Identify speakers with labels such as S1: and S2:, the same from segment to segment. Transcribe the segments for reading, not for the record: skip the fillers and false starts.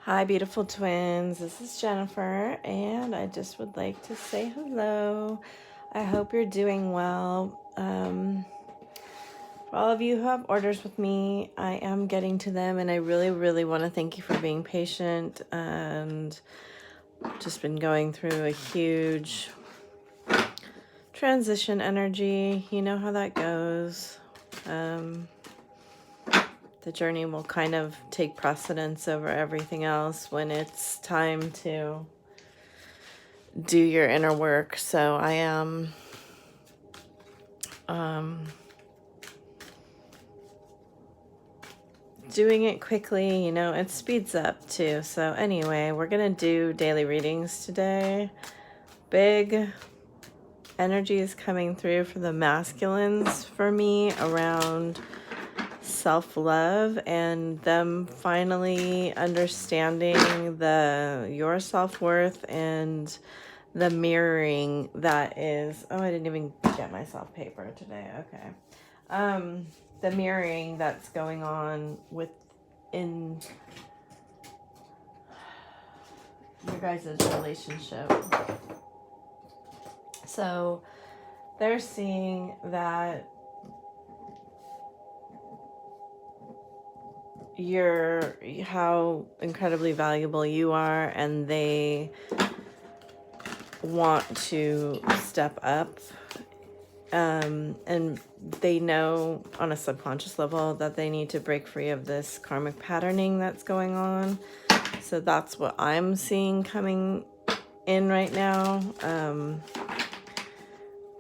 S1: Hi, beautiful twins. This is Jennifer, and I just would like to say hello. I hope you're doing well. For all of you who have orders with me, I am getting to them, and I really, really want to thank you for being patient and just been going through a huge transition energy. You know how that goes. The journey will kind of take precedence over everything else when it's time to do your inner work. So I am doing it quickly, you know, it speeds up too. So anyway, we're gonna do daily readings today. Big energy is coming through for the masculines for me around self-love and them finally understanding your self-worth and the mirroring that is, oh, I didn't even get myself paper today. Okay. The mirroring that's going on within your guys' relationship. So they're seeing that how incredibly valuable you are, and they want to step up. And they know on a subconscious level that they need to break free of this karmic patterning that's going on. So that's what I'm seeing coming in right now. I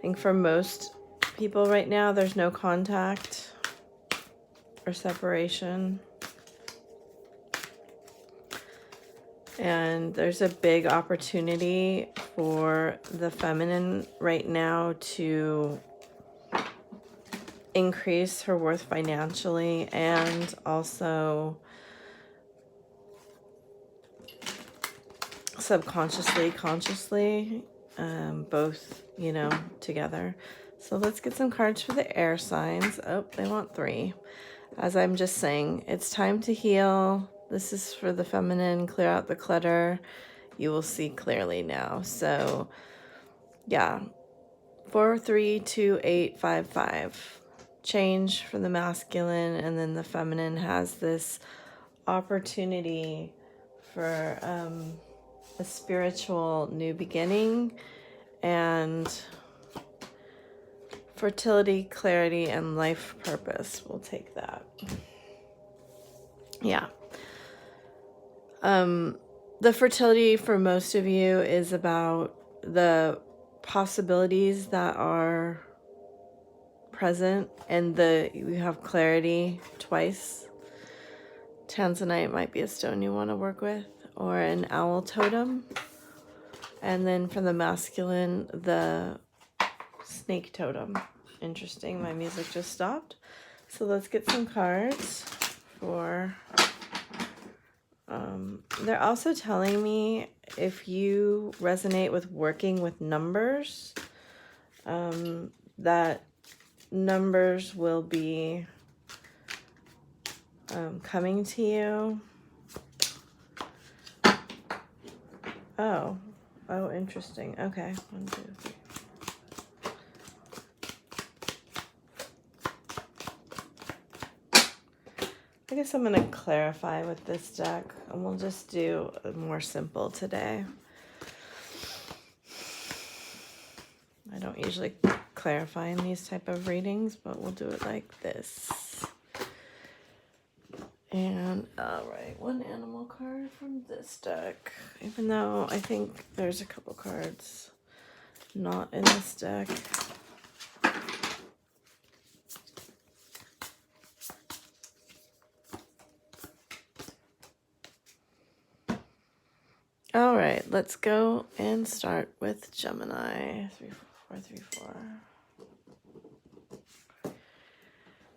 S1: think for most people right now, there's no contact or separation. And there's a big opportunity for the feminine right now to increase her worth financially and also subconsciously, consciously, both, you know, together. So let's get some cards for the air signs. Oh, they want 3. As I'm just saying, it's time to heal. This is for the feminine. Clear out the clutter. You will see clearly now. So, yeah. 4, 3, 2, 8, 5, 5. Change for the masculine, and then the feminine has this opportunity for a spiritual new beginning and fertility, clarity, and life purpose. We'll take that. Yeah. The fertility for most of you is about the possibilities that are present, and you have clarity twice. Tanzanite might be a stone you want to work with, or an owl totem. And then for the masculine, the snake totem. Interesting, my music just stopped. So let's get some cards for... they're also telling me if you resonate with working with numbers, that numbers will be coming to you. Oh, interesting. Okay, 1, 2, 3. I guess I'm going to clarify with this deck, and we'll just do more simple today. I don't usually clarify in these type of readings, but we'll do it like this. And, all right, 1 animal card from this deck, even though I think there's a couple cards not in this deck. All right, let's go and start with Gemini. 3, 4, 3, 4.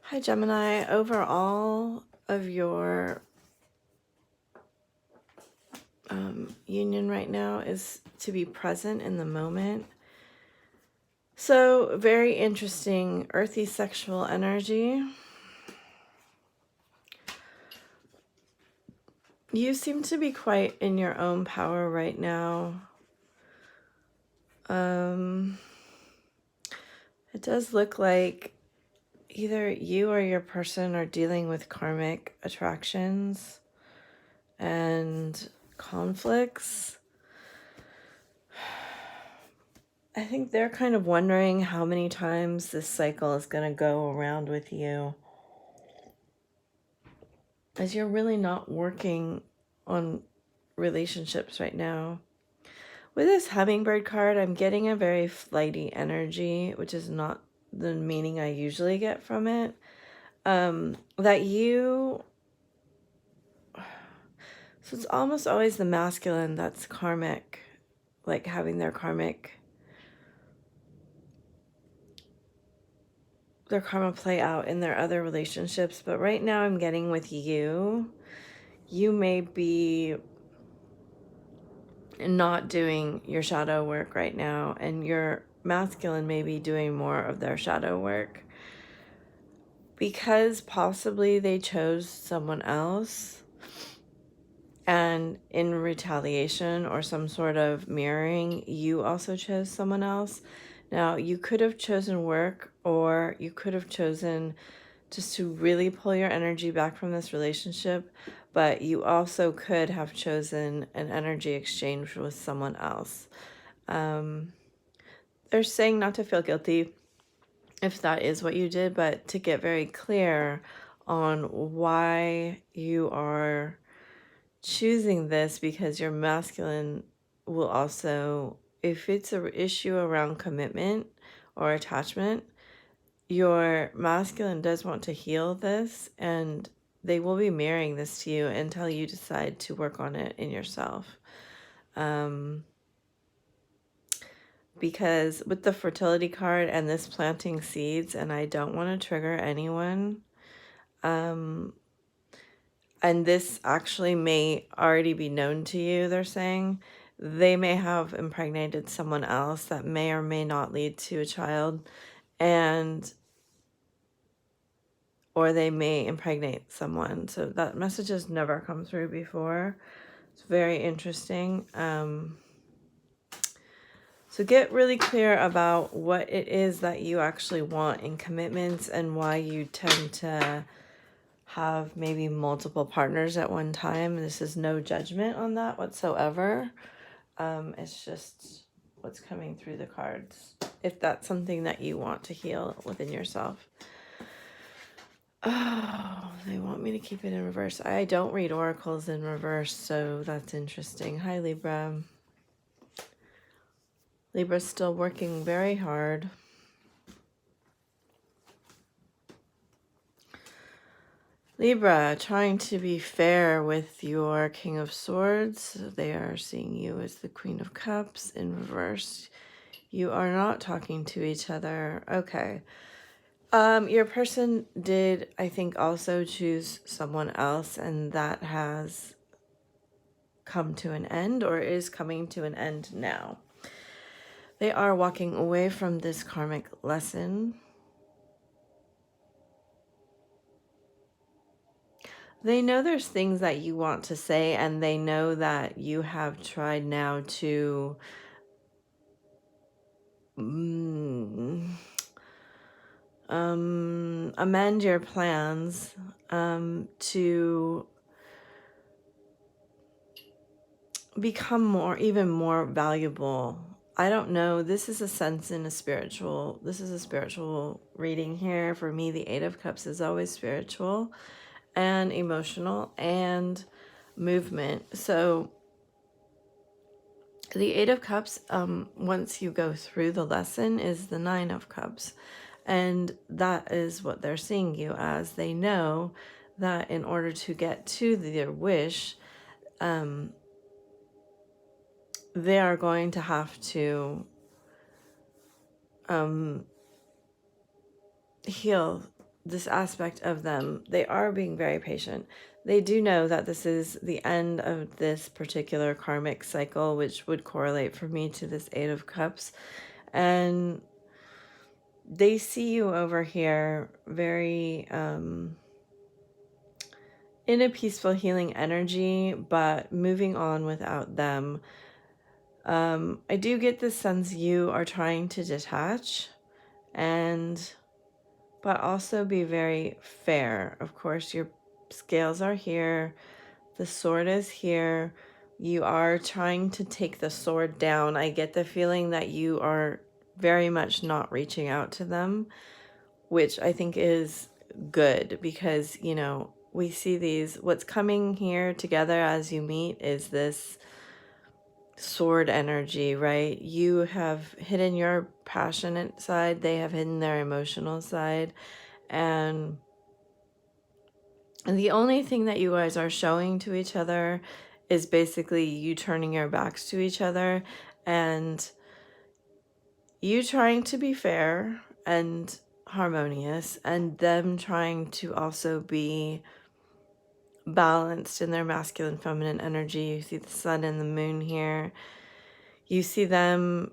S1: Hi, Gemini. Overall of your union right now is to be present in the moment. So very interesting, earthy sexual energy. You seem to be quite in your own power right now. It does look like either you or your person are dealing with karmic attractions and conflicts. I think they're kind of wondering how many times this cycle is going to go around with you, as you're really not working on relationships right now. With this hummingbird card, I'm getting a very flighty energy, which is not the meaning I usually get from it. That you... So it's almost always the masculine that's karmic, like having their karma play out in their other relationships. But right now I'm getting with you, you may be not doing your shadow work right now, and your masculine may be doing more of their shadow work because possibly they chose someone else, and in retaliation or some sort of mirroring, you also chose someone else. Now, you could have chosen work, or you could have chosen just to really pull your energy back from this relationship, but you also could have chosen an energy exchange with someone else. They're saying not to feel guilty if that is what you did, but to get very clear on why you are choosing this, because your masculine will also, if it's an issue around commitment or attachment, your masculine does want to heal this, and they will be mirroring this to you until you decide to work on it in yourself. Because with the fertility card and this planting seeds, and I don't want to trigger anyone, and this actually may already be known to you, they're saying. They may have impregnated someone else that may or may not lead to a child, or they may impregnate someone. So that message has never come through before. It's very interesting. So get really clear about what it is that you actually want in commitments, and why you tend to have maybe multiple partners at one time. This is no judgment on that whatsoever. It's just what's coming through the cards, if that's something that you want to heal within yourself. Oh, they want me to keep it in reverse. I don't read oracles in reverse, so that's interesting. Hi, Libra. Libra's still working very hard. Libra, trying to be fair with your King of Swords. They are seeing you as the Queen of Cups in reverse. You are not talking to each other. Okay. Your person did, I think, also choose someone else, and that has come to an end, or is coming to an end now. They are walking away from this karmic lesson. They know there's things that you want to say, and they know that you have tried now to amend your plans to become even more valuable. I don't know. This is a spiritual reading here. For me, the Eight of Cups is always spiritual and emotional and movement. So the Eight of Cups, once you go through the lesson, is the Nine of Cups. And that is what they're seeing you as. They know that in order to get to their wish, they are going to have to heal this aspect of them. They are being very patient. They do know that this is the end of this particular karmic cycle, which would correlate for me to this Eight of Cups. And they see you over here very in a peaceful healing energy, but moving on without them. I do get the sense you are trying to detach but also be very fair. Of course, your scales are here. The sword is here. You are trying to take the sword down. I get the feeling that you are very much not reaching out to them, which I think is good because, you know, we see these, what's coming here together as you meet is this sword energy, right? You have hidden your passionate side, they have hidden their emotional side, and the only thing that you guys are showing to each other is basically you turning your backs to each other and you trying to be fair and harmonious, and them trying to also be balanced in their masculine feminine energy. You see the sun and the moon here. You see them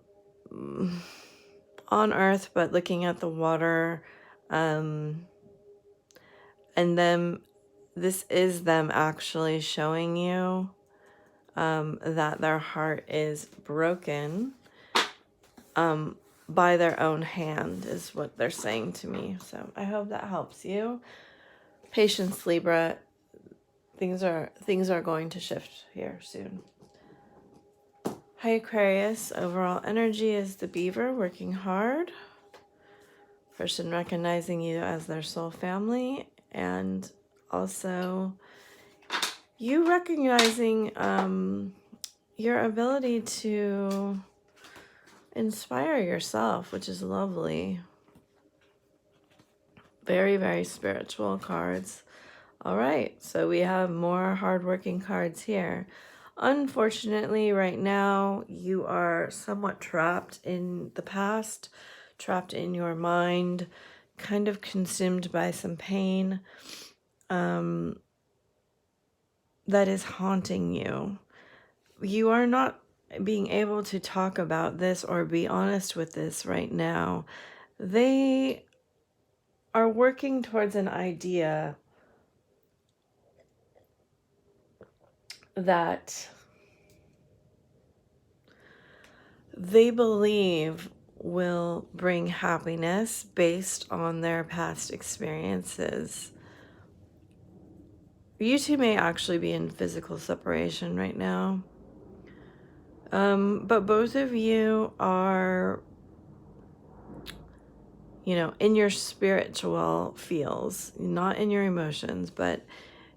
S1: on earth but looking at the water, and then this is them actually showing you that their heart is broken by their own hand is what they're saying to me. So I hope that helps you. Patience, Libra. Things are going to shift here soon. Hi, Aquarius. Overall energy is the beaver working hard. Person recognizing you as their soul family, and also you recognizing your ability to inspire yourself, which is lovely. Very, very spiritual cards. All right, so we have more hardworking cards here. Unfortunately, right now, you are somewhat trapped in the past, trapped in your mind, kind of consumed by some pain that is haunting you. You are not being able to talk about this or be honest with this right now. They are working towards an idea that they believe will bring happiness based on their past experiences. You two may actually be in physical separation right now. But both of you are, you know, in your spiritual feels, not in your emotions, but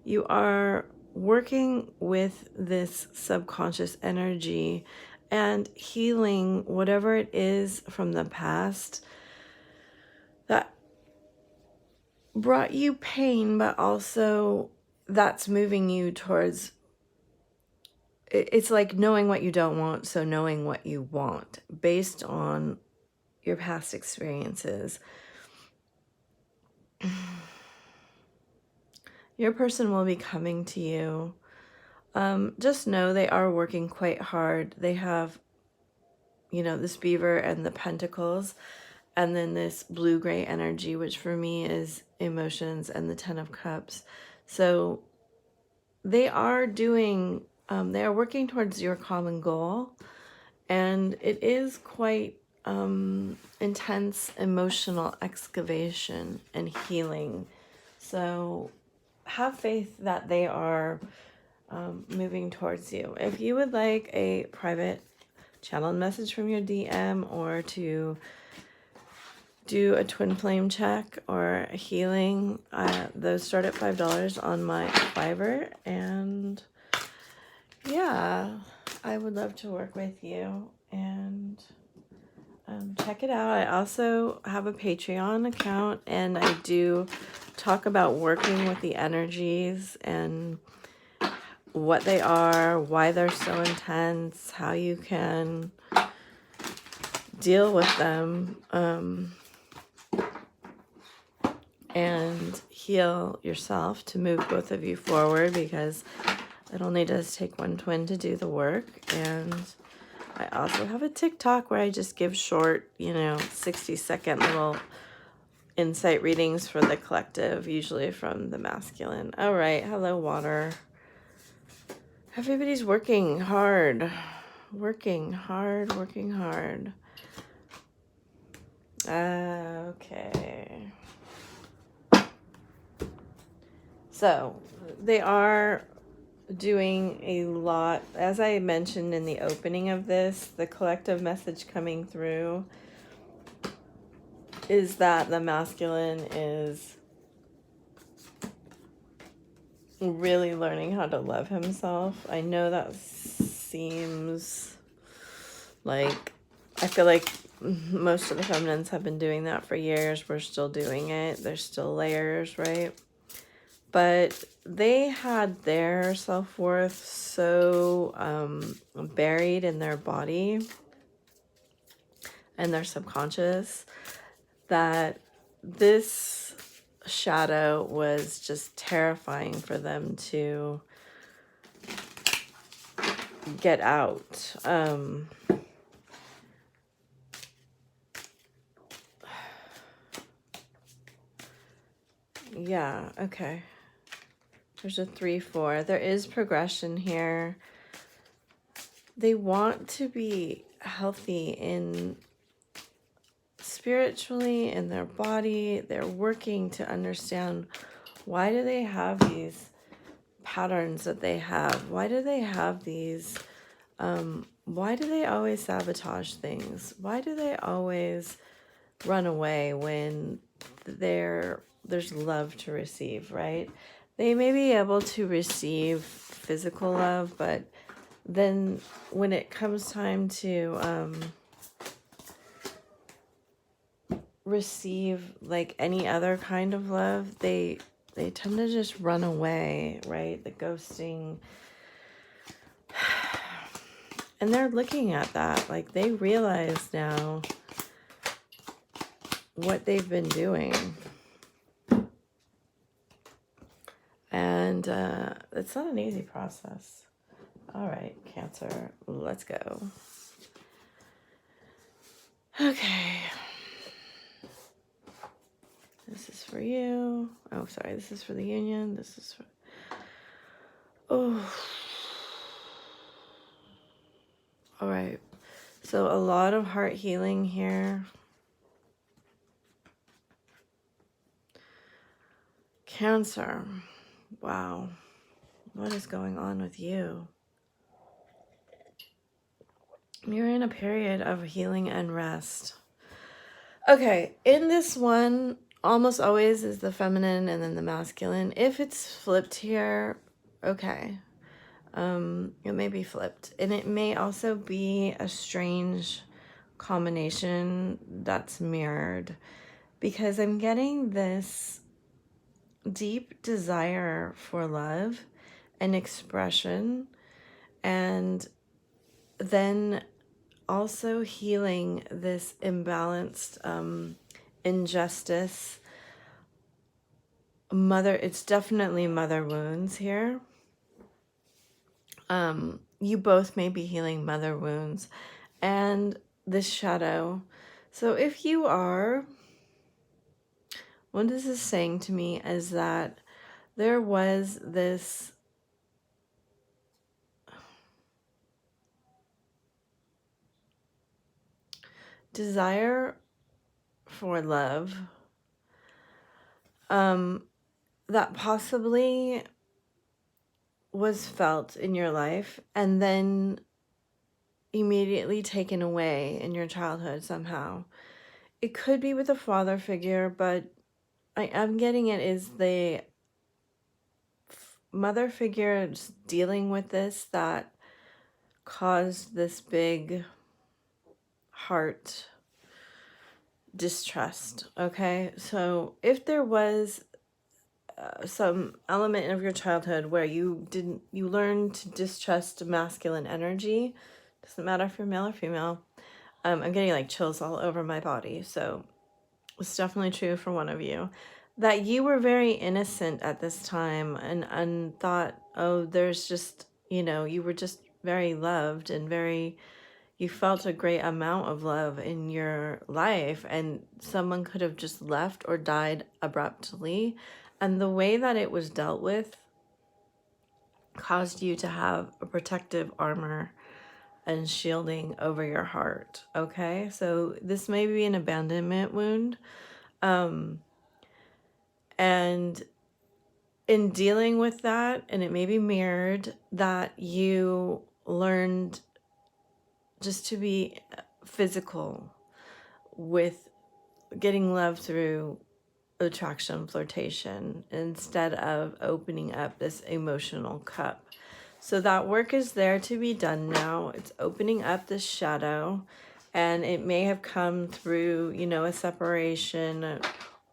S1: you are working with this subconscious energy and healing whatever it is from the past that brought you pain, but also that's moving you towards, it's like knowing what you don't want, so knowing what you want based on your past experiences. Your person will be coming to you. Just know they are working quite hard. They have, you know, this beaver and the pentacles, and then this blue-gray energy, which for me is emotions, and the 10 of cups. So they are doing, they are working towards your common goal, and it is quite intense emotional excavation and healing. So have faith that they are moving towards you. If you would like a private channeled message from your DM, or to do a twin flame check or a healing, those start at $5 on my Fiverr. And yeah, I would love to work with you, and check it out. I also have a Patreon account, and I do talk about working with the energies and what they are, why they're so intense, how you can deal with them, and heal yourself to move both of you forward, because it only does take one twin to do the work. And I also have a TikTok where I just give short, 60-second little insight readings for the collective, usually from the masculine. All right. Hello, water. Everybody's working hard. Working hard, working hard. Okay. So they are doing a lot. As I mentioned in the opening of this, the collective message coming through is that the masculine is really learning how to love himself. I know that seems like, I feel like most of the feminines have been doing that for years. We're still doing it. There's still layers, right? But they had their self-worth so buried in their body and their subconscious that this shadow was just terrifying for them to get out. Yeah, okay. There's a 3-4. There is progression here. They want to be healthy in spiritually in their body. They're working to understand, why do they have these patterns that they have? Why do they have these why do they always sabotage things? Why do they always run away when there's love to receive, right? They may be able to receive physical love, but then when it comes time to receive like any other kind of love, they tend to just run away, right? The ghosting. And they're looking at that, like they realize now what they've been doing. And it's not an easy process. All right, Cancer, let's go. Okay. This is for you. Oh, sorry, this is for the union. This is for... Oh. All right. So a lot of heart healing here. Cancer. Wow. What is going on with you? You're in a period of healing and rest. Okay, in this one, almost always is the feminine and then the masculine. If it's flipped here, okay. It may be flipped. And it may also be a strange combination that's mirrored, because I'm getting this deep desire for love and expression, and then also healing this imbalanced injustice. It's definitely mother wounds here. You both may be healing mother wounds and this shadow. So if you are, what this is saying to me is that there was this desire for love that possibly was felt in your life and then immediately taken away in your childhood somehow. It could be with a father figure, but I'm getting it is the mother figure just dealing with this that caused this big heart distrust. Okay, so if there was some element of your childhood where you learned to distrust masculine energy, doesn't matter if you're male or female. I'm getting like chills all over my body, so it's definitely true for one of you, that you were very innocent at this time and thought, oh, there's just, you know, you were just very loved and very, you felt a great amount of love in your life, and someone could have just left or died abruptly. And the way that it was dealt with caused you to have a protective armor and shielding over your heart. Okay, so this may be an abandonment wound. And in dealing with that, and it may be mirrored, that you learned just to be physical with getting love through attraction, flirtation, instead of opening up this emotional cup. So that work is there to be done now. It's opening up this shadow, and it may have come through, you know, a separation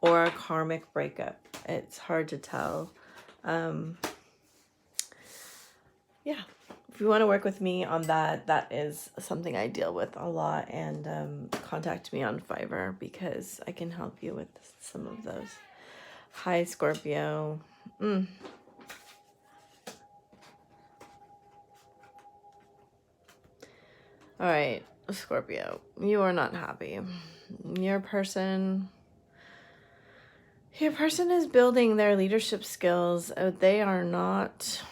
S1: or a karmic breakup. It's hard to tell. Yeah, if you want to work with me on that, that is something I deal with a lot, and contact me on Fiverr because I can help you with some of those. Hi, Scorpio. All right, Scorpio, you are not happy. Your person is building their leadership skills. They are not...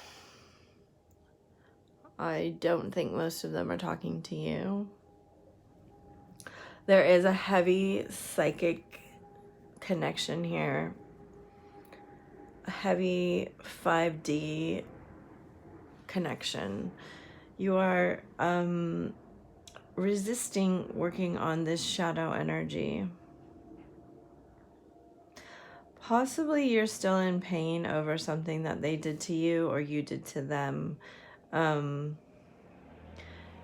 S1: I don't think most of them are talking to you. There is a heavy psychic connection here. A heavy 5D connection. You are resisting working on this shadow energy. Possibly you're still in pain over something that they did to you or you did to them.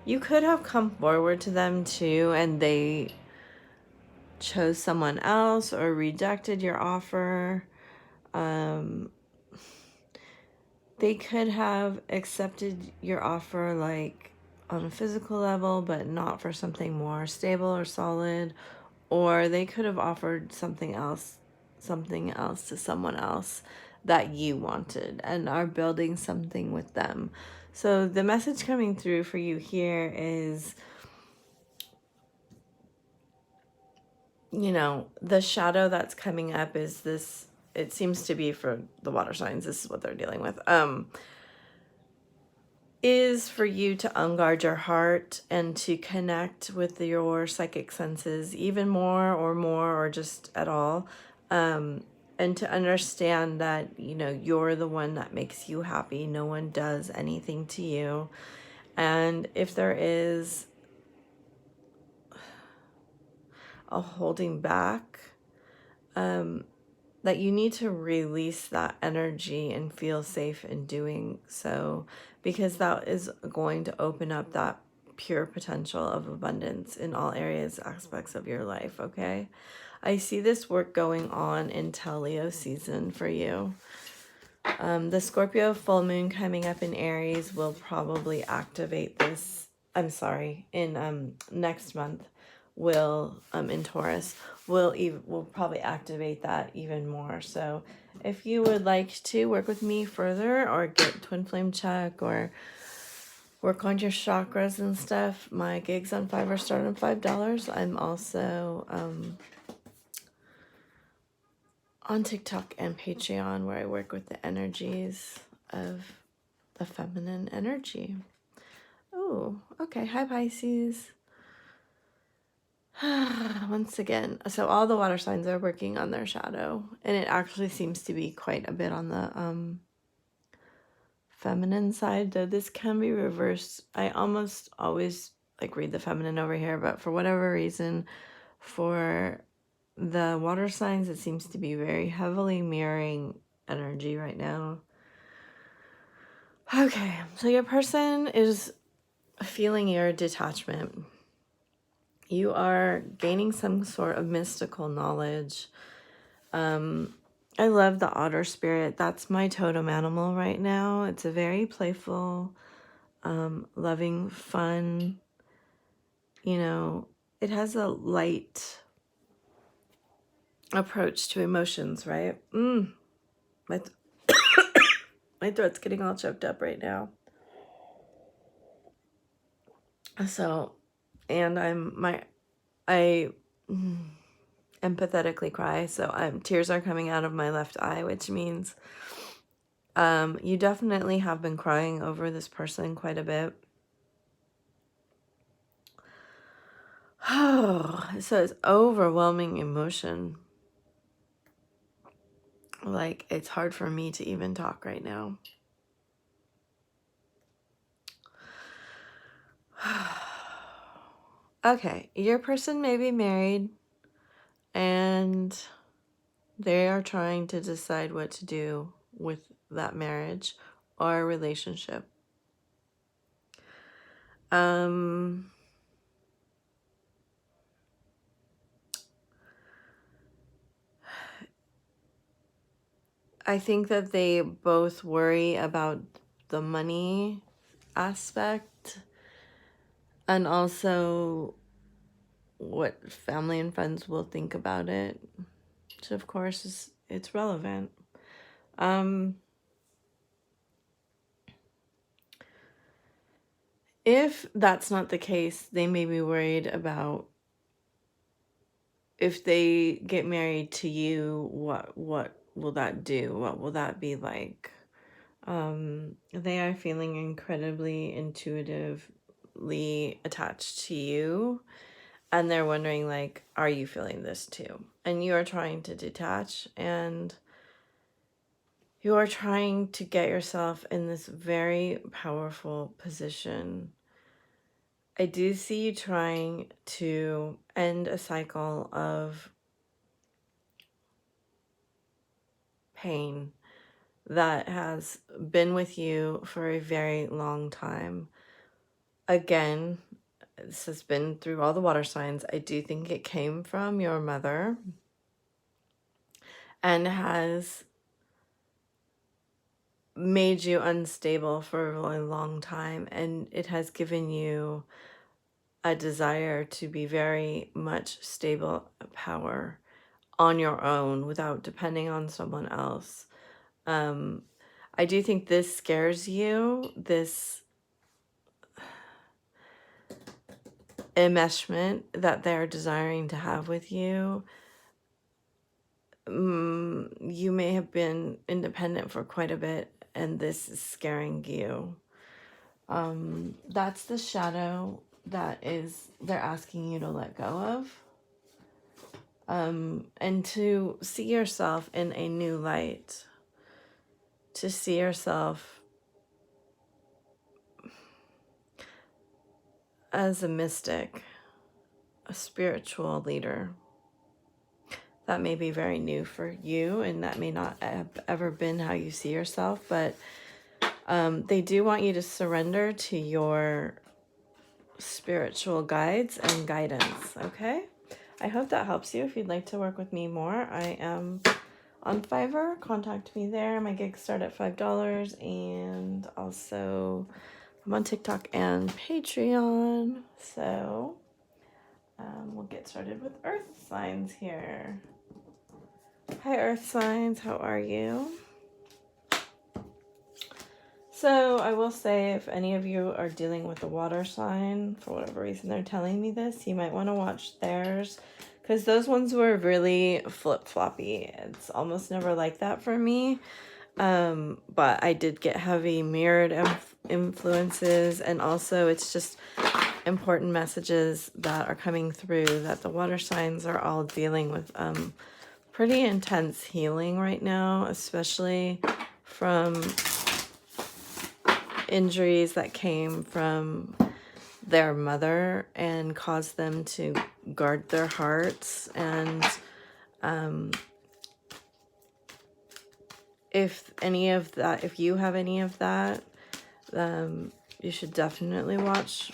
S1: You could have come forward to them too, and they chose someone else or rejected your offer. They could have accepted your offer like on a physical level, but not for something more stable or solid. Or they could have offered something else to someone else that you wanted and are building something with them. So the message coming through for you here is, you know, the shadow that's coming up is this, it seems to be for the water signs, this is what they're dealing with, is for you to unguard your heart and to connect with your psychic senses even more or just at all. And to understand that, you know, you're the one that makes you happy. No one does anything to you. And if there is a holding back, that you need to release that energy and feel safe in doing so, because that is going to open up that pure potential of abundance in all areas, aspects of your life, okay? I see this work going on in Leo season for you. The Scorpio full moon coming up in Aries will probably activate this. I'm sorry, in next month will in Taurus will probably activate that even more. So if you would like to work with me further or get twin flame check or work on your chakras and stuff, my gigs on Fiverr start at $5. I'm also on TikTok and Patreon, where I work with the energies of the feminine energy. Oh, okay. Hi, Pisces. Once again, so all the water signs are working on their shadow, and it actually seems to be quite a bit on the feminine side, though this can be reversed. I almost always like read the feminine over here, but for whatever reason, for the water signs, it seems to be very heavily mirroring energy right now. Okay, so your person is feeling your detachment. You are gaining some sort of mystical knowledge. I love the otter spirit. That's my totem animal right now. It's a very playful, loving, fun, you know, it has a light approach to emotions, right? My throat's getting all choked up right now. So and I empathetically cry, so tears are coming out of my left eye, which means you definitely have been crying over this person quite a bit. So it's overwhelming emotion. Like, it's hard for me to even talk right now. Okay, your person may be married and they are trying to decide what to do with that marriage or relationship. I think that they both worry about the money aspect and also what family and friends will think about it, which of course it's relevant. If that's not the case, they may be worried about if they get married to you, what will that do? What will that be like? They are feeling incredibly intuitively attached to you, and they're wondering, like, are you feeling this too? And you are trying to detach, and you are trying to get yourself in this very powerful position. I do see you trying to end a cycle of pain that has been with you for a very long time. Again, this has been through all the water signs. I do think it came from your mother and has made you unstable for a really long time, and it has given you a desire to be very much stable power on your own without depending on someone else. I do think this scares you, this enmeshment that they're desiring to have with you. You may have been independent for quite a bit, and this is scaring you. That's the shadow that they're asking you to let go of. And to see yourself in a new light, to see yourself as a mystic, a spiritual leader. That may be very new for you, and that may not have ever been how you see yourself, but they do want you to surrender to your spiritual guides and guidance, okay? I hope that helps you. If you'd like to work with me more, I am on Fiverr. Contact me there. My gigs start at $5, and also I'm on TikTok and Patreon. So we'll get started with Earth signs here. Hi, Earth signs. How are you? So I will say, if any of you are dealing with a water sign, for whatever reason they're telling me this, you might want to watch theirs, because those ones were really flip-floppy. It's almost never like that for me. But I did get heavy mirrored influences, and also it's just important messages that are coming through that the water signs are all dealing with pretty intense healing right now, especially from injuries that came from their mother and caused them to guard their hearts. And if you have any of that, you should definitely watch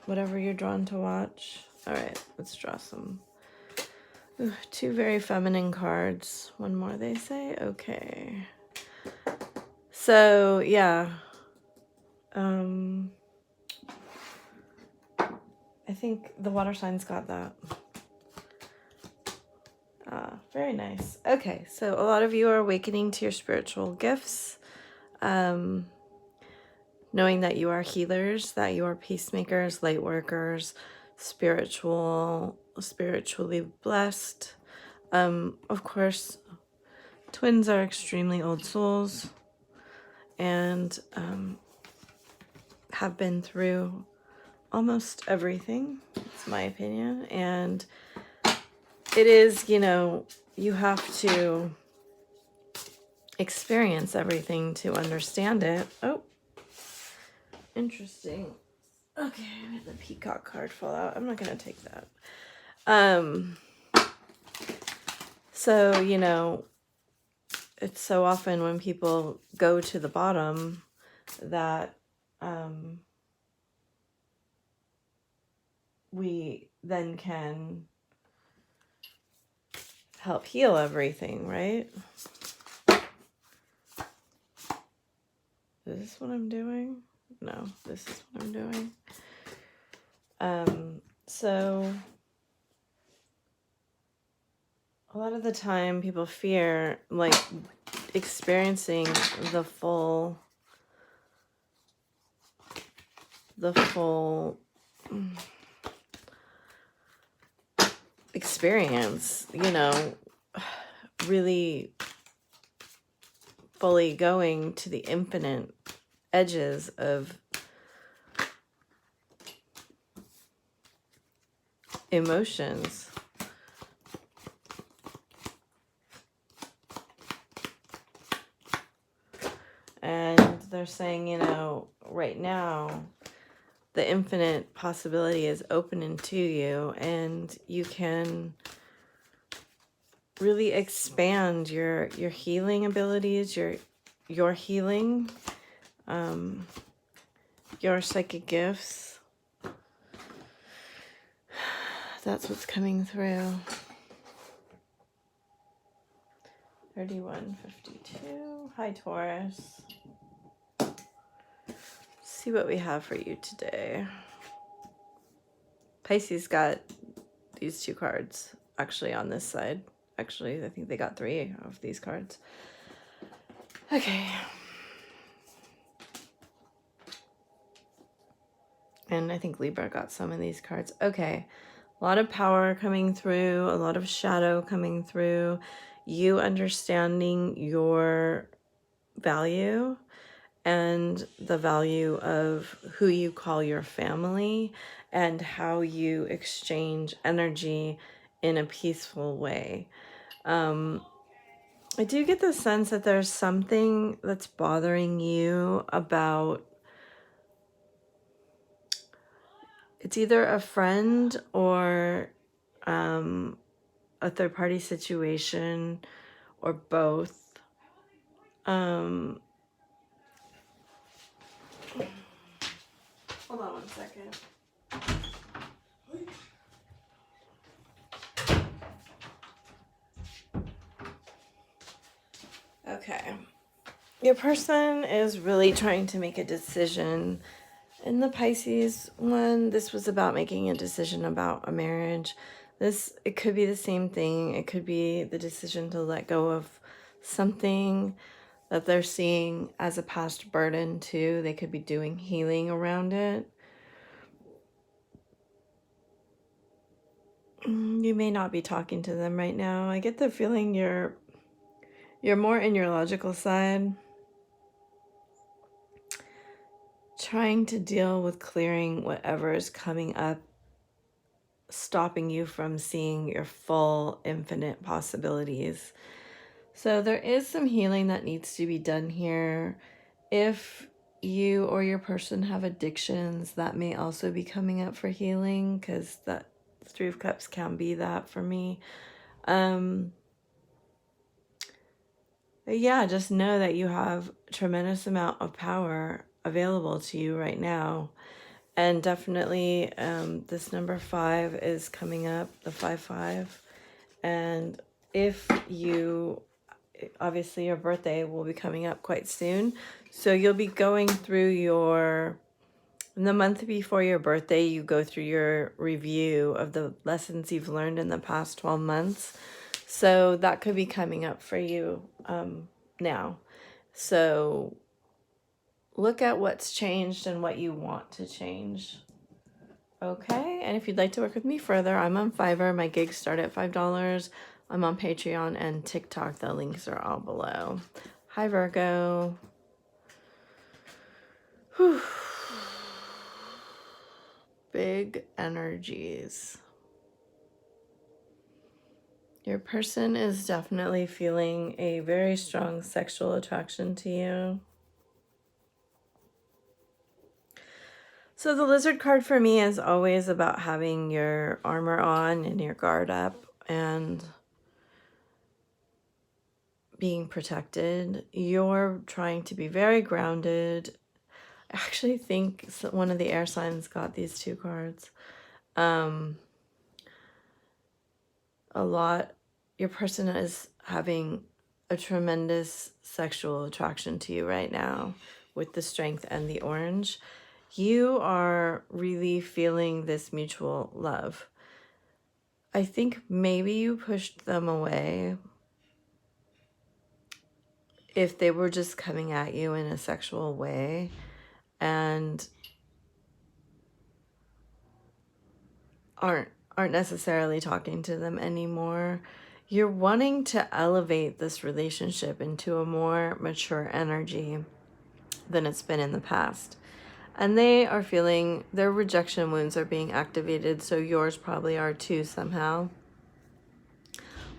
S1: whatever you're drawn to watch. All right, let's draw some. Ooh, two very feminine cards. One more, they say. Okay. So, yeah. I think the water signs got that. Very nice. Okay, so a lot of you are awakening to your spiritual gifts. knowing that you are healers, that you are peacemakers, light workers, spiritually blessed. Of course, twins are extremely old souls and have been through almost everything. It's my opinion. And it is, you know, you have to experience everything to understand it. Oh, interesting. Okay, I had the peacock card fall out. I'm not going to take that. So, you know, it's so often when people go to the bottom that we then can help heal everything, right? Is this what I'm doing? No, this is what I'm doing. So a lot of the time people fear like experiencing the full experience, you know, really fully going to the infinite edges of emotions. And they're saying, you know, right now, the infinite possibility is opening to you, and you can really expand your healing abilities, your healing, your psychic gifts. That's what's coming through. 3152. Hi, Taurus. See what we have for you today. Pisces got these two cards actually on this side. Actually, I think they got 3 of these cards. Okay. And I think Libra got some of these cards. Okay. A lot of power coming through, a lot of shadow coming through, you understanding your value and the value of who you call your family and how you exchange energy in a peaceful way. I do get the sense that there's something that's bothering you about, it's either a friend or a third-party situation or both. Hold on one second. Okay. Your person is really trying to make a decision. In the Pisces one, this was about making a decision about a marriage. It could be the same thing. It could be the decision to let go of something that they're seeing as a past burden too. They could be doing healing around it. You may not be talking to them right now. I get the feeling you're more in your logical side, trying to deal with clearing whatever is coming up, stopping you from seeing your full infinite possibilities. So there is some healing that needs to be done here. If you or your person have addictions, that may also be coming up for healing, because that 3 of Cups can be that for me. But yeah, just know that you have a tremendous amount of power available to you right now. And definitely this number 5 is coming up, the 5-5. And if you, obviously your birthday will be coming up quite soon. So you'll be going through in the month before your birthday, you go through your review of the lessons you've learned in the past 12 months. So that could be coming up for you now. So look at what's changed and what you want to change. Okay, and if you'd like to work with me further, I'm on Fiverr. My gigs start at $5. I'm on Patreon and TikTok. The links are all below. Hi, Virgo. Whew. Big energies. Your person is definitely feeling a very strong sexual attraction to you. So the lizard card for me is always about having your armor on and your guard up and being protected. You're trying to be very grounded. I actually think one of the air signs got these two cards. Your person is having a tremendous sexual attraction to you right now with the strength and the orange. You are really feeling this mutual love. I think maybe you pushed them away if they were just coming at you in a sexual way and aren't necessarily talking to them anymore. You're wanting to elevate this relationship into a more mature energy than it's been in the past. And they are feeling their rejection wounds are being activated, so yours probably are too somehow.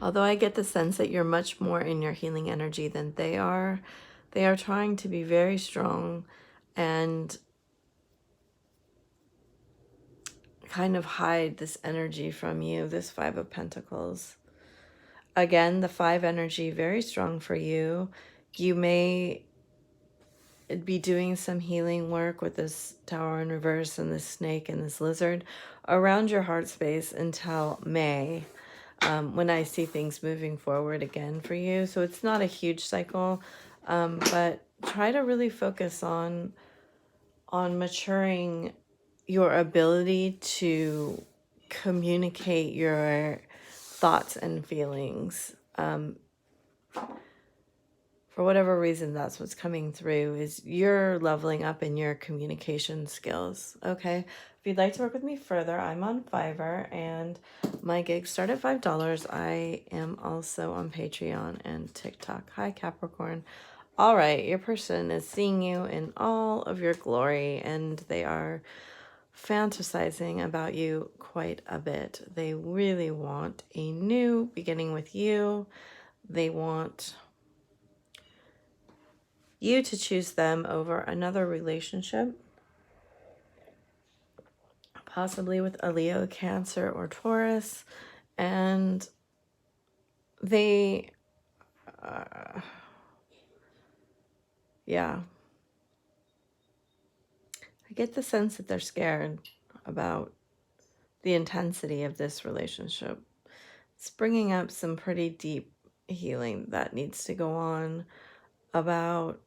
S1: Although I get the sense that you're much more in your healing energy than they are trying to be very strong and kind of hide this energy from you, this Five of Pentacles. Again, the 5 energy, very strong for you. You may be doing some healing work with this Tower in reverse and this snake and this lizard around your heart space until May, when I see things moving forward again for you. So it's not a huge cycle, but try to really focus on maturing your ability to communicate your thoughts and feelings. For whatever reason, that's what's coming through, is you're leveling up in your communication skills. Okay. If you'd like to work with me further, I'm on Fiverr and my gigs start at $5. I am also on Patreon and TikTok. Hi, Capricorn. All right. Your person is seeing you in all of your glory and they are fantasizing about you quite a bit. They really want a new beginning with you. They want you to choose them over another relationship, possibly with a Leo, Cancer, or Taurus. And they, yeah. I get the sense that they're scared about the intensity of this relationship. It's bringing up some pretty deep healing that needs to go on about,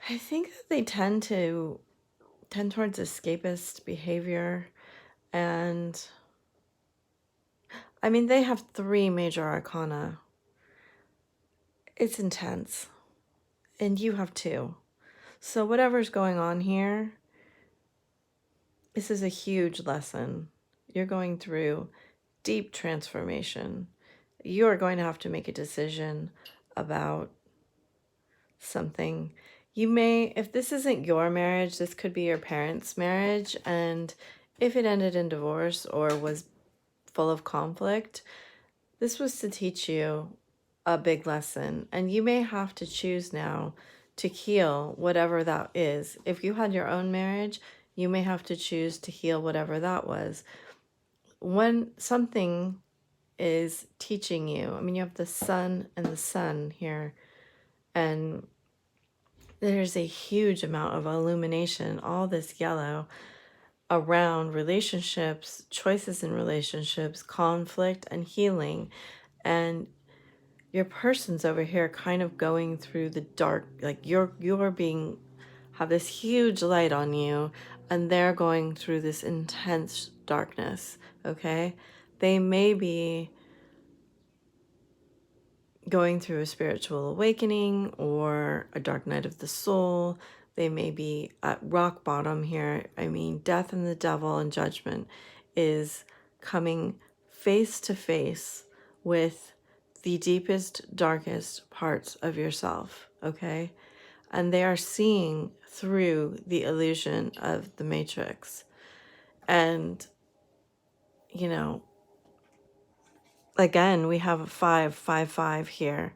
S1: I think that they tend towards escapist behavior. And I mean, they have 3 major arcana. It's intense. And you have 2. So whatever's going on here, this is a huge lesson. You're going through deep transformation. You're going to have to make a decision about something. You may, if this isn't your marriage, this could be your parents' marriage. And if it ended in divorce or was full of conflict, this was to teach you a big lesson. And you may have to choose now to heal whatever that is. If you had your own marriage, you may have to choose to heal whatever that was. When something is teaching you, I mean, you have the sun and the sun here, and there's a huge amount of illumination, all this yellow around relationships, choices in relationships, conflict, and healing. And your person's over here kind of going through the dark, like you're have this huge light on you, and they're going through this intense darkness, okay? They may be, going through a spiritual awakening or a dark night of the soul. They may be at rock bottom here. I mean, death and the devil and judgment is coming face to face with the deepest, darkest parts of yourself, okay? And they are seeing through the illusion of the matrix. And, you know, again, we have a 555 here.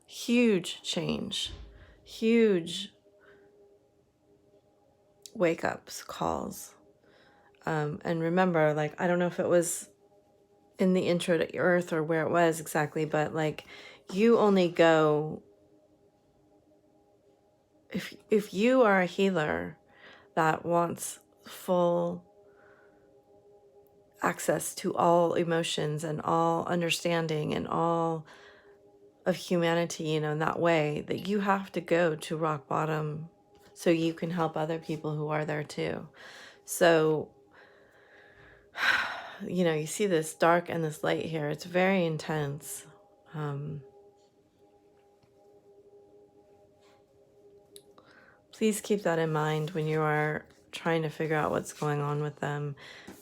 S1: Huge change, huge wake-ups calls. And remember, like, I don't know if it was in the intro to Earth or where it was exactly, but like, you only go, if you are a healer that wants full access to all emotions and all understanding and all of humanity, you know, in that way, that you have to go to rock bottom so you can help other people who are there too. So, you know, you see this dark and this light here. It's very intense. Please keep that in mind when you are trying to figure out what's going on with them,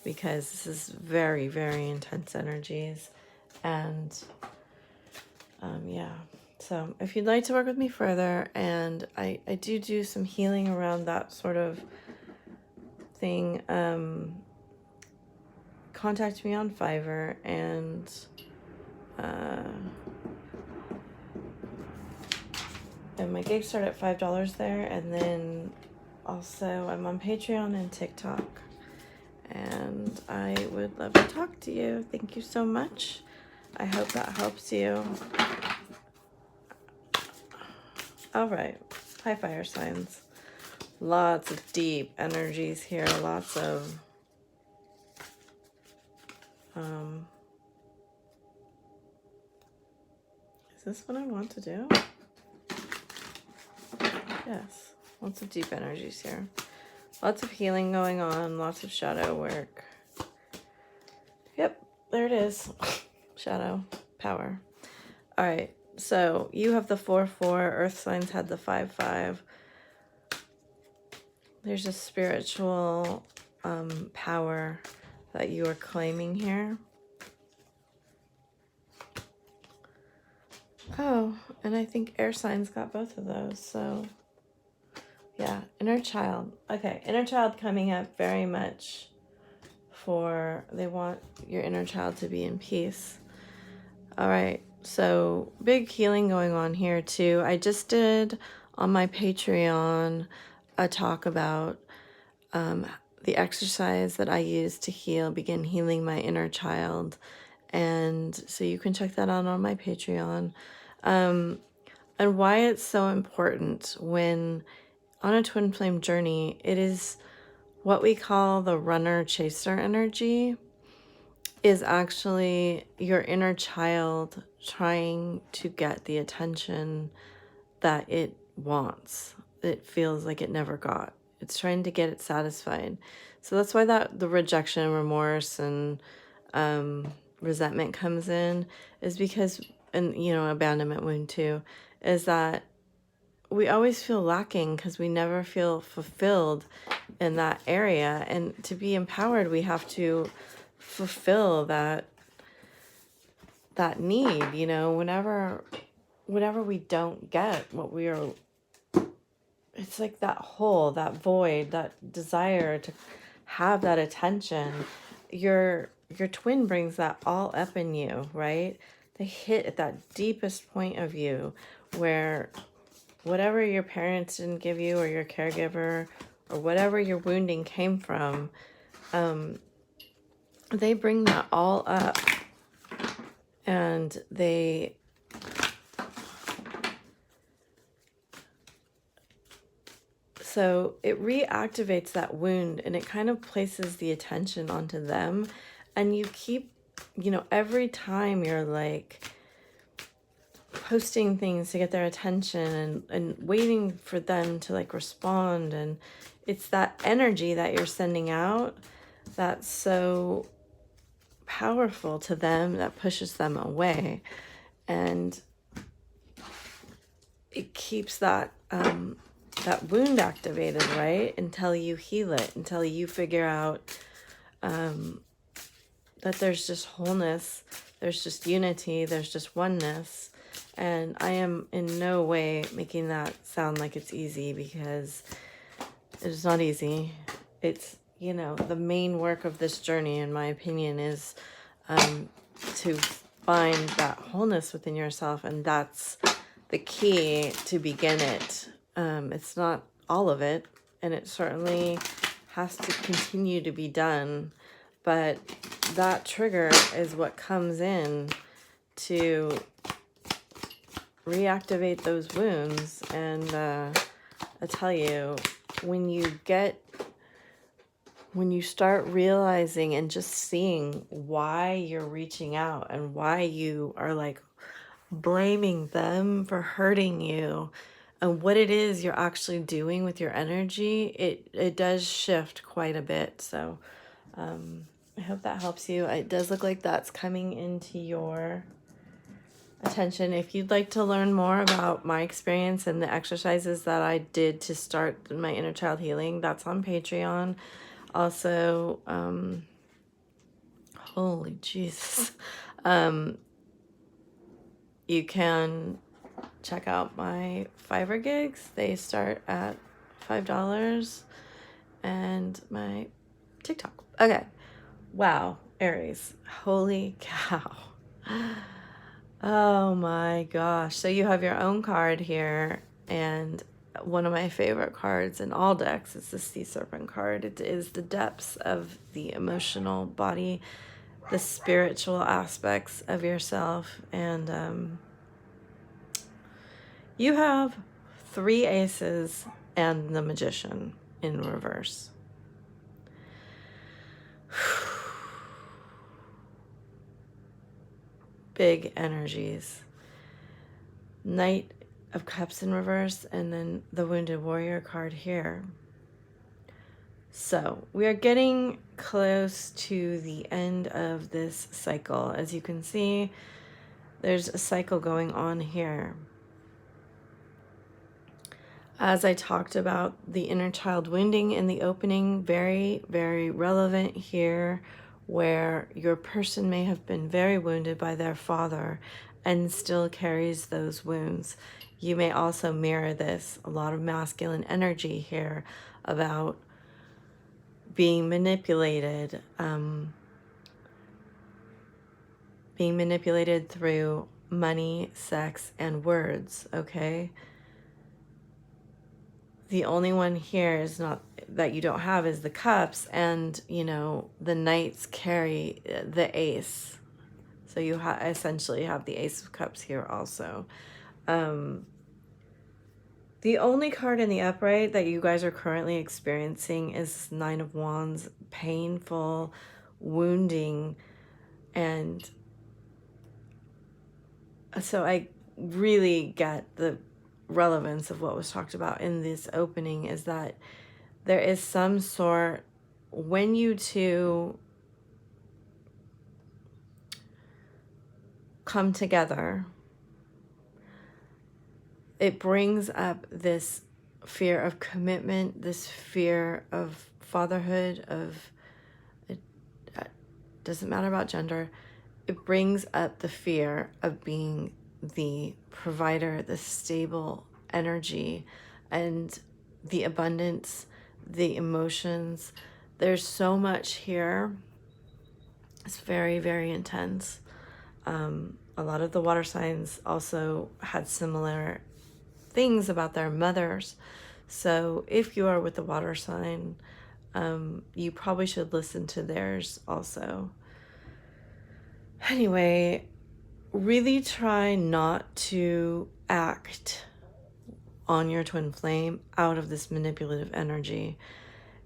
S1: because this is very, very intense energies. And yeah, so if you'd like to work with me further, and I do some healing around that sort of thing, contact me on Fiverr, and my gigs start at $5 there, and then also I'm on Patreon and TikTok, and I would love to talk to you. Thank you so much. I hope that helps you. All right, hi fire signs. Lots of deep energies here, lots of is this what I want to do? Yes, lots of deep energies here. Lots of healing going on, lots of shadow work. Yep, there it is. Shadow power. All right, so you have the 4-4. Earth signs had the 5-5. There's a spiritual power that you are claiming here. Oh, and I think air signs got both of those, so yeah, inner child. Okay, inner child coming up very much for, they want your inner child to be in peace. All right, so big healing going on here too. I just did on my Patreon a talk about the exercise that I use to begin healing my inner child. And so you can check that out on my Patreon. And why it's so important when on a twin flame journey, it is what we call the runner chaser energy, is actually your inner child trying to get the attention that it wants. It feels like it never got. It's trying to get it satisfied. So that's why the rejection, remorse, and resentment comes in, is because, and you know, abandonment wound too, is that we always feel lacking because we never feel fulfilled in that area. And to be empowered, we have to fulfill that need, you know, whenever we don't get what we are, it's like that hole, that void, that desire to have that attention. Your twin brings that all up in you, right? They hit at that deepest point of you where whatever your parents didn't give you, or your caregiver, or whatever your wounding came from, they bring that all up, and so it reactivates that wound, and it kind of places the attention onto them. And you keep, you know, every time you're like posting things to get their attention and waiting for them to like respond, and it's that energy that you're sending out that's so powerful to them that pushes them away. And it keeps that that wound activated, right? Until you heal it, until you figure out that there's just wholeness, there's just unity, there's just oneness. And I am in no way making that sound like it's easy, because it's not easy. It's, you know, the main work of this journey, in my opinion, is to find that wholeness within yourself. And that's the key to begin it. It's not all of it, and it certainly has to continue to be done. But that trigger is what comes in to reactivate those wounds. And I tell you, when you start realizing and just seeing why you're reaching out and why you are like blaming them for hurting you and what it is you're actually doing with your energy, it does shift quite a bit. So I hope that helps you. It does look like that's coming into your attention. If you'd like to learn more about my experience and the exercises that I did to start my inner child healing, that's on Patreon. Also, holy Jesus, you can check out my Fiverr gigs. They start at $5, and my TikTok. Okay. Wow, Aries. Holy cow. Oh my gosh. So you have your own card here, and one of my favorite cards in all decks is the Sea Serpent card. It is the depths of the emotional body, the spiritual aspects of yourself. And you have 3 aces and the Magician in reverse. Big energies. Knight of Cups in reverse, and then the Wounded Warrior card here. So we are getting close to the end of this cycle. As you can see, there's a cycle going on here. As I talked about the inner child wounding in the opening, very, very relevant here, where your person may have been very wounded by their father and still carries those wounds. You may also mirror this, a lot of masculine energy here about being manipulated through money, sex, and words, okay? The only one here is not that you don't have is the cups, and you know the knights carry the ace, so you essentially have the Ace of Cups here also. The only card in the upright that you guys are currently experiencing is Nine of Wands, painful, wounding, and so I really get the relevance of what was talked about in this opening, is that there is some sort, when you two come together, it brings up this fear of commitment, this fear of fatherhood, of it doesn't matter about gender. It brings up the fear of being the provider, the stable energy, and the abundance, the emotions. There's so much here. It's very, very intense. A lot of the water signs also had similar things about their mothers. So if you are with the water sign, you probably should listen to theirs also. Anyway, really try not to act on your twin flame out of this manipulative energy.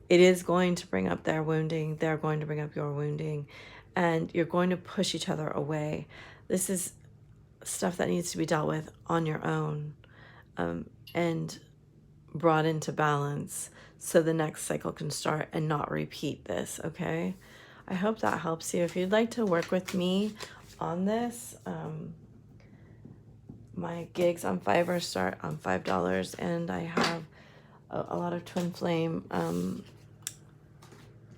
S1: It is going to bring up their wounding. They're going to bring up your wounding, and you're going to push each other away. This is stuff that needs to be dealt with on your own, and brought into balance so the next cycle can start and not repeat this, okay? I hope that helps you. If you'd like to work with me on this, my gigs on Fiverr start on $5, and I have a lot of twin flame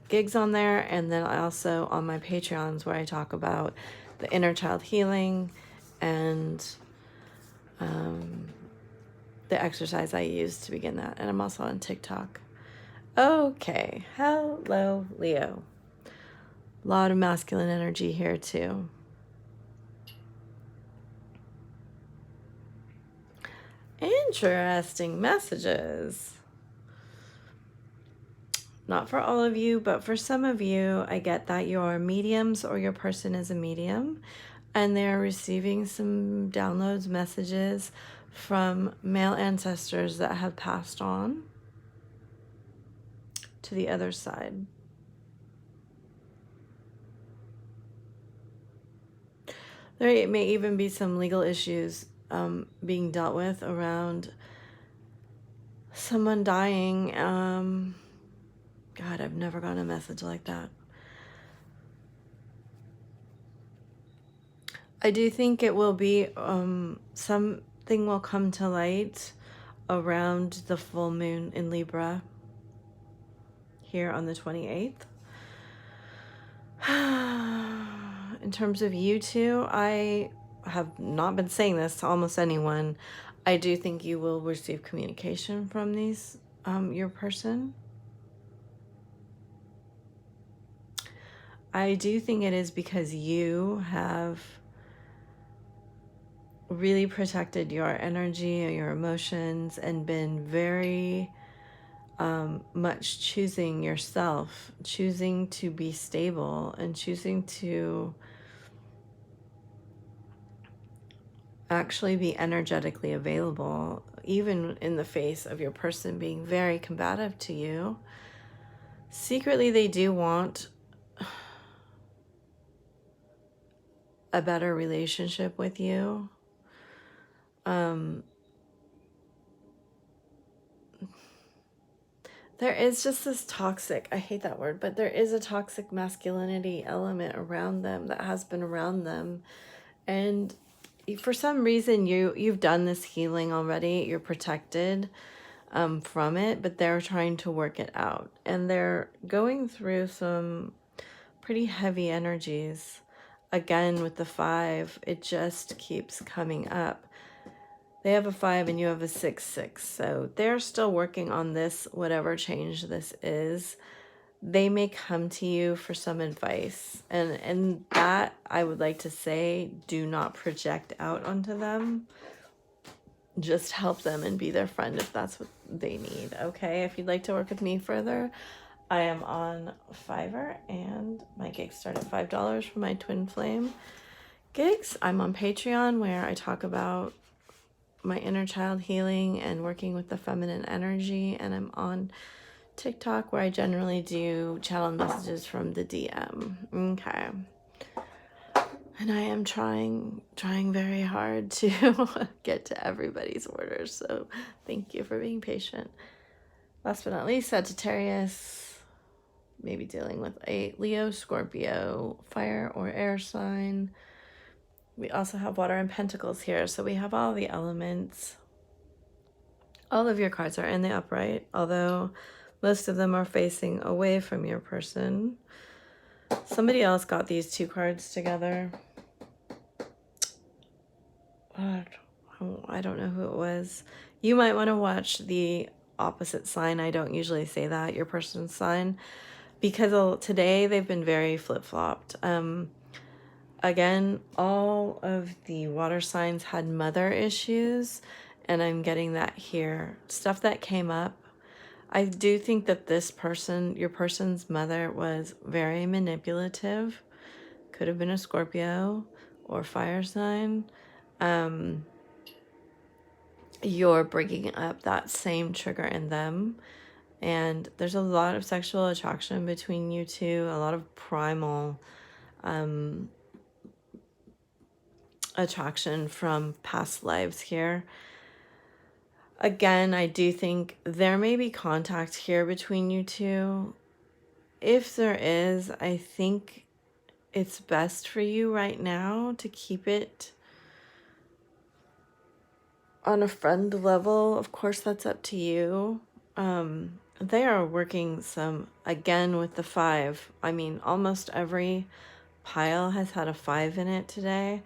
S1: gigs on there. And then I also on my Patreons where I talk about the inner child healing and the exercise I use to begin that. And I'm also on TikTok. Okay, hello Leo. A lot of masculine energy here too. Interesting messages. Not for all of you, but for some of you, I get that you're mediums or your person is a medium and they're receiving some downloads, messages from male ancestors that have passed on to the other side. There may even be some legal issues being dealt with around someone dying. God, I've never gotten a message like that. I do think it will be, something will come to light around the full moon in Libra here on the 28th. In terms of you two, I have not been saying this to almost anyone. I do think you will receive communication from these, your person. I do think it is because you have really protected your energy, your emotions, and been very much choosing yourself, choosing to be stable, and choosing to actually be energetically available, even in the face of your person being very combative to you. Secretly, they do want a better relationship with you. There is just this toxic, I hate that word, but there is a toxic masculinity element around them that has been around them. And for some reason, you've done this healing already. You're protected from it, but they're trying to work it out. And they're going through some pretty heavy energies. Again, with the 5, it just keeps coming up. They have a 5 and you have a 6-6. So they're still working on this, whatever change this is. They may come to you for some advice. And that, I would like to say, do not project out onto them. Just help them and be their friend if that's what they need, okay? If you'd like to work with me further, I am on Fiverr and my gigs start at $5 for my twin flame gigs. I'm on Patreon where I talk about my inner child healing and working with the feminine energy, and I'm on TikTok where I generally do channel messages from the DM. Okay. And I am trying very hard to get to everybody's orders, so thank you for being patient. Last but not least, Sagittarius, maybe dealing with a Leo, Scorpio, fire or air sign. We also have water and pentacles here, so we have all the elements. All of your cards are in the upright, although most of them are facing away from your person. Somebody else got these 2 cards together. I don't know who it was. You might want to watch the opposite sign. I don't usually say that, your person's sign, because today they've been very flip-flopped. Again, all of the water signs had mother issues, and I'm getting that here. Stuff that came up. I do think that this person, your person's mother, was very manipulative. Could have been a Scorpio or fire sign. You're bringing up that same trigger in them. And there's a lot of sexual attraction between you two, a lot of primal attraction from past lives here. Again, I do think there may be contact here between you two. If there is, I think it's best for you right now to keep it on a friend level, of course, that's up to you. They are working some, again, with the 5. I mean, almost every pile has had a 5 in it today.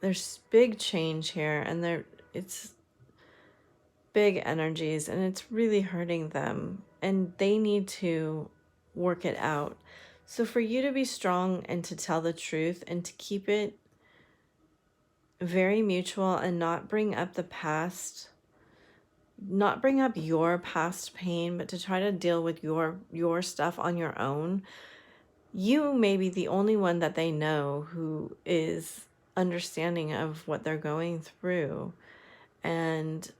S1: There's big change here, and it's big energies, and it's really hurting them, and they need to work it out. So for you to be strong and to tell the truth and to keep it very mutual and not bring up the past, not bring up your past pain, but to try to deal with your stuff on your own. You may be the only one that they know who is understanding of what they're going through, and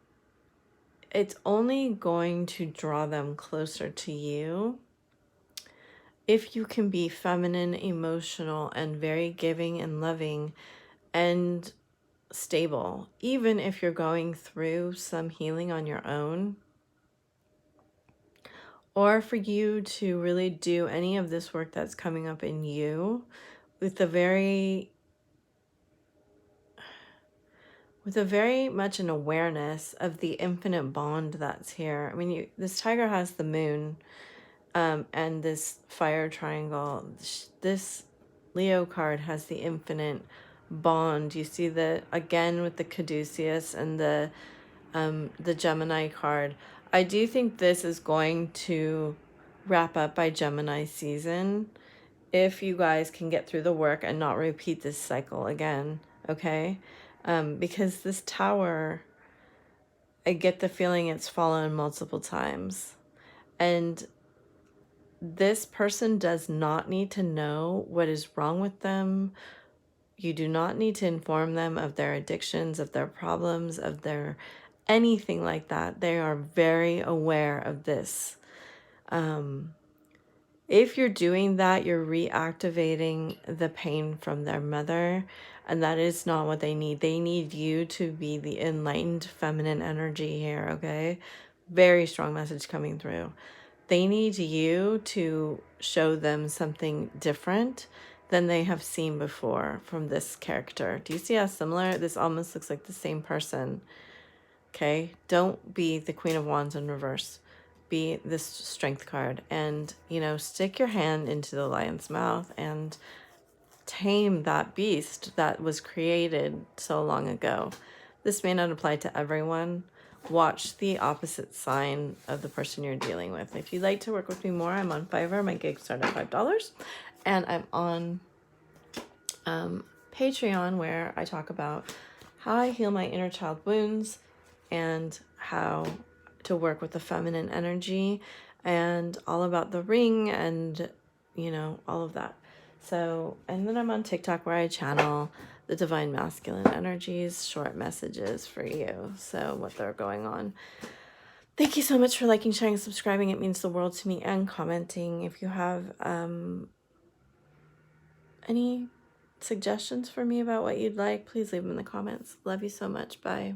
S1: it's only going to draw them closer to you if you can be feminine, emotional, and very giving and loving and stable, even if you're going through some healing on your own, or for you to really do any of this work that's coming up in you with a very much an awareness of the infinite bond that's here. I mean, this tiger has the moon, and this fire triangle. This Leo card has the infinite bond. You see that again with the caduceus and the Gemini card. I do think this is going to wrap up by Gemini season if you guys can get through the work and not repeat this cycle again, okay? Because this tower, I get the feeling it's fallen multiple times. And this person does not need to know what is wrong with them. You do not need to inform them of their addictions, of their problems, of their anything like that. They are very aware of this. If you're doing that, you're reactivating the pain from their mother, and that is not what they need. They need you to be the enlightened feminine energy here, okay? Very strong message coming through. They need you to show them something different than they have seen before from this character. Do you see how similar? This almost looks like the same person. Okay? Don't be the Queen of Wands in reverse. Be this Strength card. And, you know, stick your hand into the lion's mouth and tame that beast that was created so long ago. This may not apply to everyone. Watch the opposite sign of the person you're dealing with. If you'd like to work with me more, I'm on Fiverr. My gigs start at $5. And I'm on Patreon, where I talk about how I heal my inner child wounds and how to work with the feminine energy and all about the ring and, you know, all of that. So, and then I'm on TikTok where I channel the divine masculine energies, short messages for you. So what they're going on. Thank you so much for liking, sharing, subscribing. It means the world to me, and commenting. If you have any suggestions for me about what you'd like, please leave them in the comments. Love you so much. Bye.